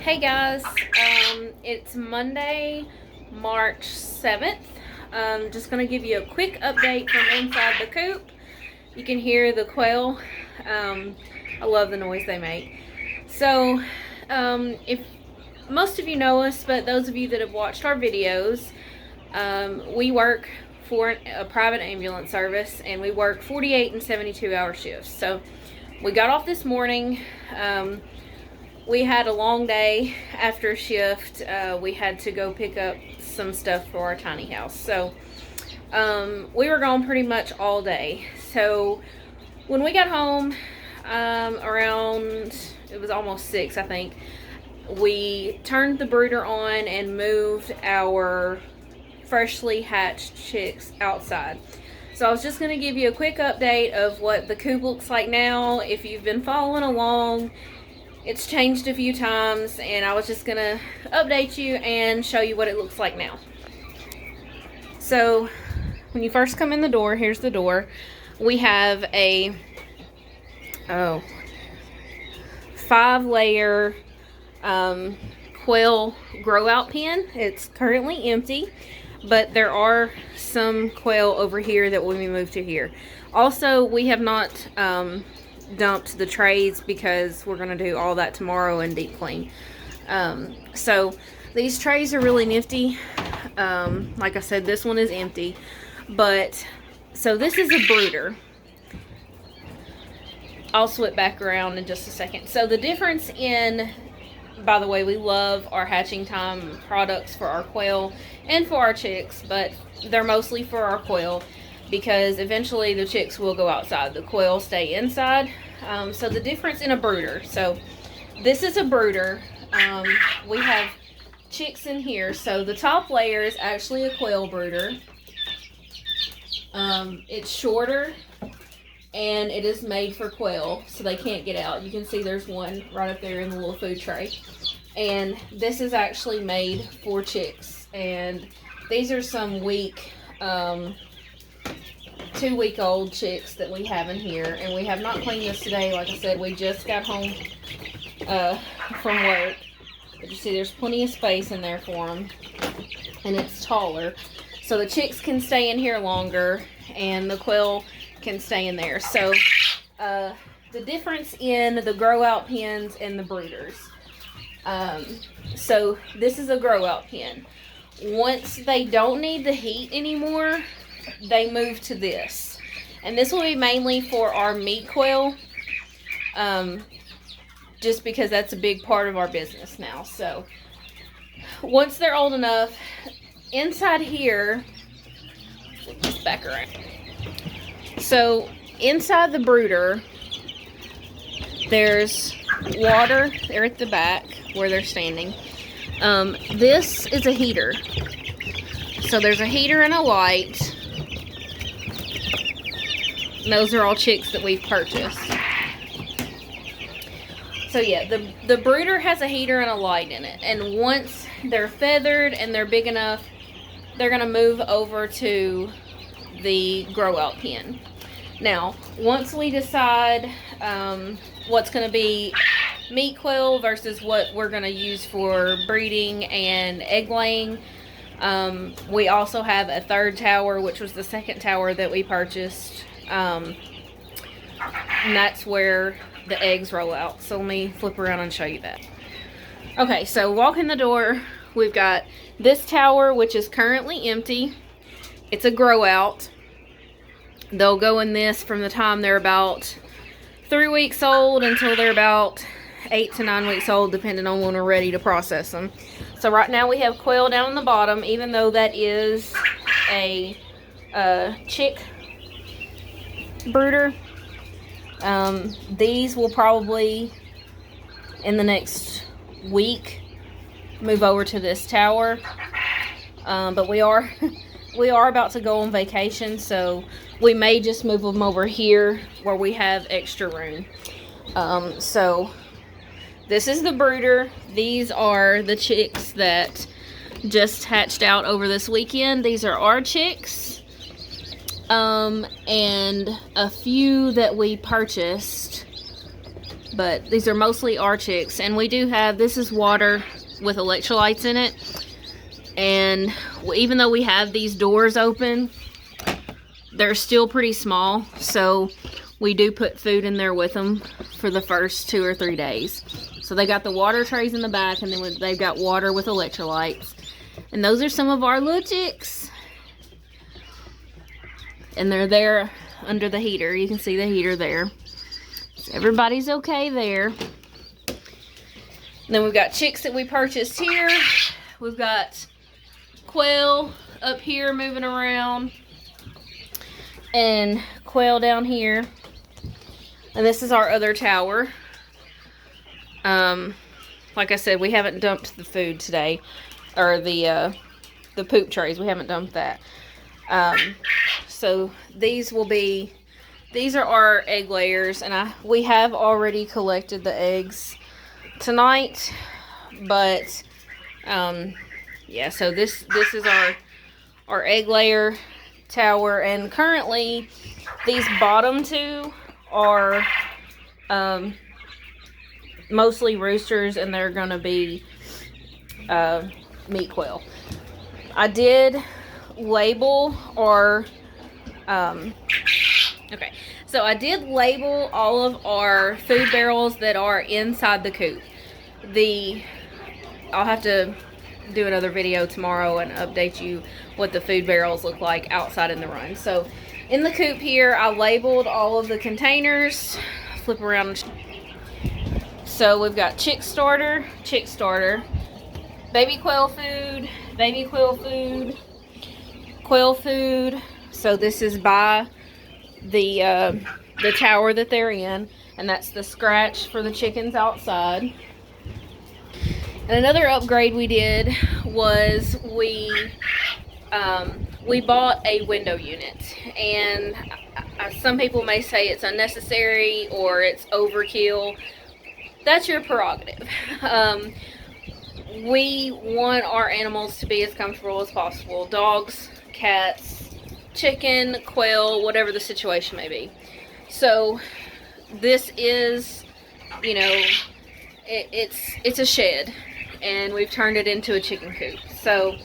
Hey guys, it's Monday, March 7th. Just going to give you a quick update from inside the coop. You can hear the quail. I love the noise they make. So, if most of you know us, but those of you that have watched our videos, we work for a private ambulance service, and we work 48 and 72 hour shifts. So, we got off this morning. We had a long day after shift. We had to go pick up some stuff for our tiny house. So we were gone pretty much all day. So when we got home, around, it was almost 6, I think, we turned the brooder on and moved our freshly hatched chicks outside. So I was just going to give you a quick update of what the coop looks like now. If you've been following along, it's changed a few times, and I was just going to update you and show you what it looks like now. So, when you first come in the door, here's the door. We have a 5-layer quail grow-out pen. It's currently empty, but there are some quail over here that will be moved to here. Also, we have not dumped the trays because we're going to do all that tomorrow and deep clean. So these trays are really nifty. Like I said, this one is empty, but so this is a brooder. I'll switch back around in just a second. So the difference in, by the way, we love our hatching time products for our quail and for our chicks, but they're mostly for our quail, because eventually the chicks will go outside. The quail stay inside. So the difference in a brooder. So this is a brooder. We have chicks in here. So the top layer is actually a quail brooder. It's shorter, and it is made for quail, so they can't get out. You can see there's one right up there in the little food tray. And this is actually made for chicks. And these are some weak 2-week-old chicks that we have in here, and we have not cleaned this today. Like I said, we just got home from work, but you see there's plenty of space in there for them, and it's taller, so the chicks can stay in here longer and the quail can stay in there. So the difference in the grow out pens and the brooders. So this is a grow out pen. Once they don't need the heat anymore, they move to this, and this will be mainly for our meat quail, just because that's a big part of our business now. So once they're old enough, inside here, flip this back around. So inside the brooder, there's water there at the back where they're standing. This is a heater. So there's a heater and a light. Those are all chicks that we've purchased. So yeah, the brooder has a heater and a light in it. And once they're feathered and they're big enough, they're going to move over to the grow out pen. Now, once we decide what's going to be meat quail versus what we're going to use for breeding and egg laying, we also have a third tower, which was the second tower that we purchased. And that's where the eggs roll out. So let me flip around and show you that. Okay, so walk in the door. We've got this tower, which is currently empty. It's a grow out. They'll go in this from the time they're about 3 weeks old until they're about 8 to 9 weeks old, depending on when we're ready to process them. So right now we have quail down on the bottom, even though that is a chick brooder. These will probably, in the next week, move over to this tower. But we are about to go on vacation, so we may just move them over here where we have extra room. So this is the brooder. These are the chicks that just hatched out over this weekend. These are our chicks. And a few that we purchased but these are mostly our chicks. And we do have, this is water with electrolytes in it. And even though we have these doors open, they're still pretty small. So we do put food in there with them for the first 2 or 3 days. So they got the water trays in the back, and then they've got water with electrolytes. And those are some of our little chicks. And they're there under the heater. You can see the heater there. So everybody's okay there. And then we've got chicks that we purchased here. We've got quail up here moving around. And quail down here. And this is our other tower. Like I said, we haven't dumped the food today. Or the poop trays. We haven't dumped that. So these are our egg layers, and we have already collected the eggs tonight, but yeah, so this is our egg layer tower, and currently these bottom two are mostly roosters, and they're gonna be meat quail. I did label or okay, so I did label all of our food barrels that are inside the coop. I'll have to do another video tomorrow and update you what the food barrels look like outside in the run. So in the coop here, I labeled all of the containers. Flip around. So we've got chick starter, baby quail food, quail food. So this is by the tower that they're in, and that's the scratch for the chickens outside. And another upgrade we did was we bought a window unit, and some people may say it's unnecessary or it's overkill. That's your prerogative. We want our animals to be as comfortable as possible. Dogs, cats, chicken, quail, whatever the situation may be. So this is, you know, it's a shed, and we've turned it into a chicken coop. So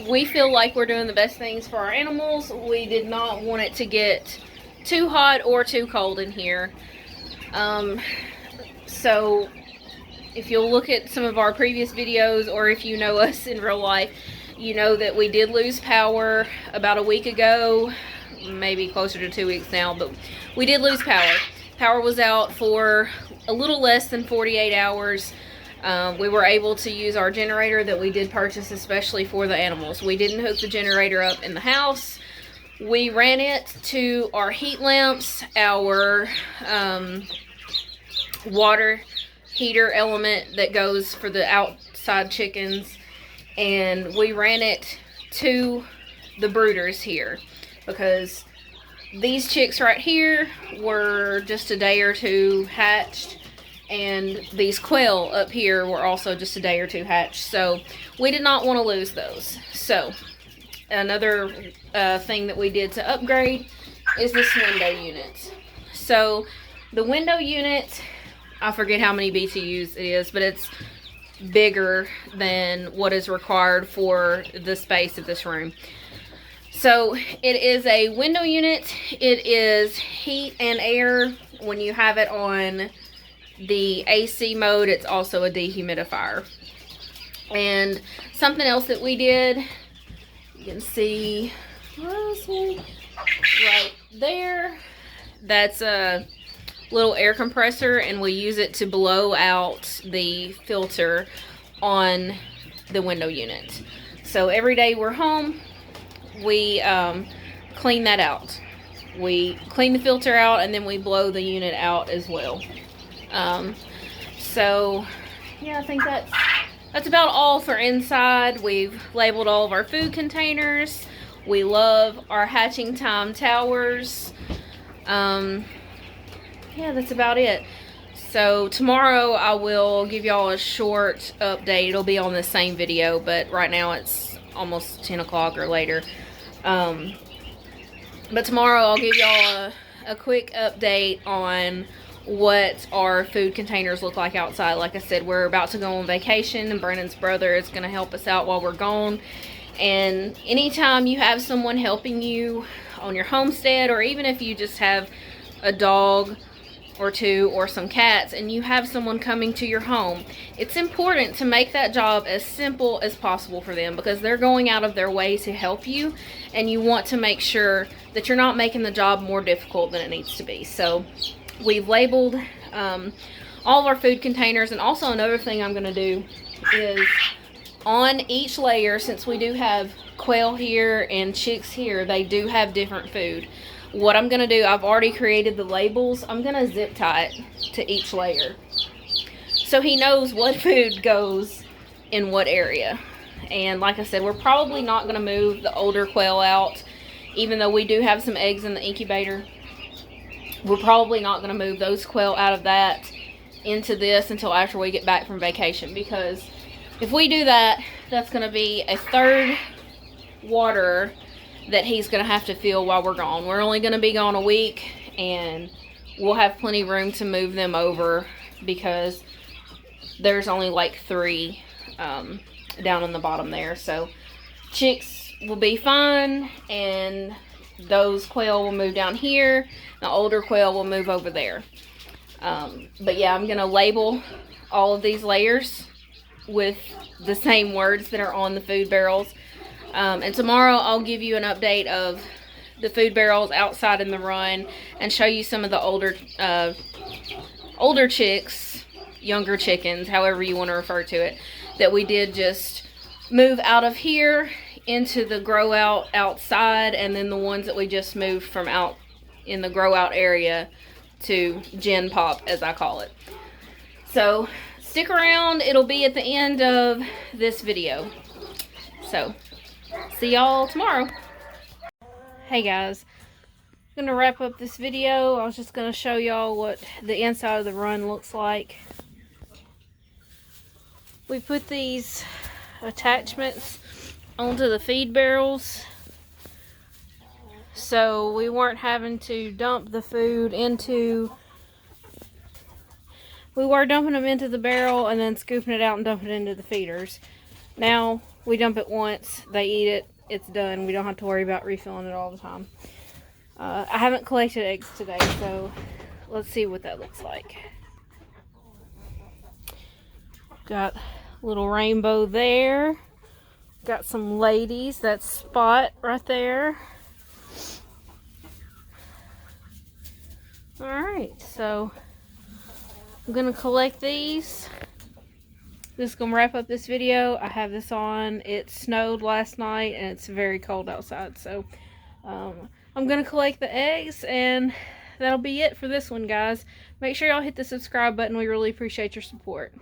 we feel like we're doing the best things for our animals. We did not want it to get too hot or too cold in here. So if you'll look at some of our previous videos, or if you know us in real life, you know that we did lose power about a week ago, maybe closer to 2 weeks now, but we did lose power. Power was out for a little less than 48 hours. We were able to use our generator that we did purchase especially for the animals. We didn't hook the generator up in the house. We ran it to our heat lamps, our water heater element that goes for the outside chickens, and we ran it to the brooders here, because these chicks right here were just a day or two hatched, and these quail up here were also just a day or two hatched, so we did not want to lose those. So another thing that we did to upgrade is this window unit. So the window unit, I forget how many BTUs it is, but it's bigger than what is required for the space of this room. So it is a window unit. It is heat and air. When you have it on the AC mode, it's also a dehumidifier. And something else that we did, you can see right there, that's a little air compressor, and we use it to blow out the filter on the window unit. So every day we're home, we clean that out. We clean the filter out, and then we blow the unit out as well. So yeah, I think that's about all for inside. We've labeled all of our food containers. We love our hatching time towers. Yeah, that's about it. So tomorrow I will give y'all a short update. It'll be on the same video, but right now it's almost 10 o'clock or later. But tomorrow I'll give y'all a quick update on what our food containers look like outside. Like I said, we're about to go on vacation, and Brennan's brother is going to help us out while we're gone. And anytime you have someone helping you on your homestead, or even if you just have a dog or two or some cats and you have someone coming to your home, it's important to make that job as simple as possible for them, because they're going out of their way to help you, and you want to make sure that you're not making the job more difficult than it needs to be. So we've labeled all of our food containers. And also another thing I'm going to do is on each layer, since we do have quail here and chicks here, they do have different food. What I'm going to do, I've already created the labels. I'm going to zip tie it to each layer, so he knows what food goes in what area. And like I said, we're probably not going to move the older quail out, even though we do have some eggs in the incubator. We're probably not going to move those quail out of that into this until after we get back from vacation, because if we do that, that's going to be a third waterer that he's going to have to fill while we're gone. We're only going to be gone a week, and we'll have plenty of room to move them over, because there's only like 3 down on the bottom there. So chicks will be fine, and those quail will move down here. The older quail will move over there. But yeah, I'm going to label all of these layers with the same words that are on the food barrels. And tomorrow I'll give you an update of the food barrels outside in the run, and show you some of the older chicks, younger chickens, however you want to refer to it, that we did just move out of here into the grow out outside, and then the ones that we just moved from out in the grow out area to gen pop, as I call it. So stick around, it'll be at the end of this video. So see y'all tomorrow. Hey guys, I'm gonna wrap up this video. I was just gonna show y'all what the inside of the run looks like. We put these attachments onto the feed barrels, so we weren't having to dump the food into, we were dumping them into the barrel and then scooping it out and dumping it into the feeders. Now we dump it once, they eat it, it's done. We don't have to worry about refilling it all the time. I haven't collected eggs today, so let's see what that looks like. Got a little rainbow there. Got some ladies, that Spot right there. Alright, so I'm going to collect these. This is going to wrap up this video. I have this on. It snowed last night and it's very cold outside. So I'm going to collect the eggs, and that'll be it for this one, guys. Make sure y'all hit the subscribe button. We really appreciate your support.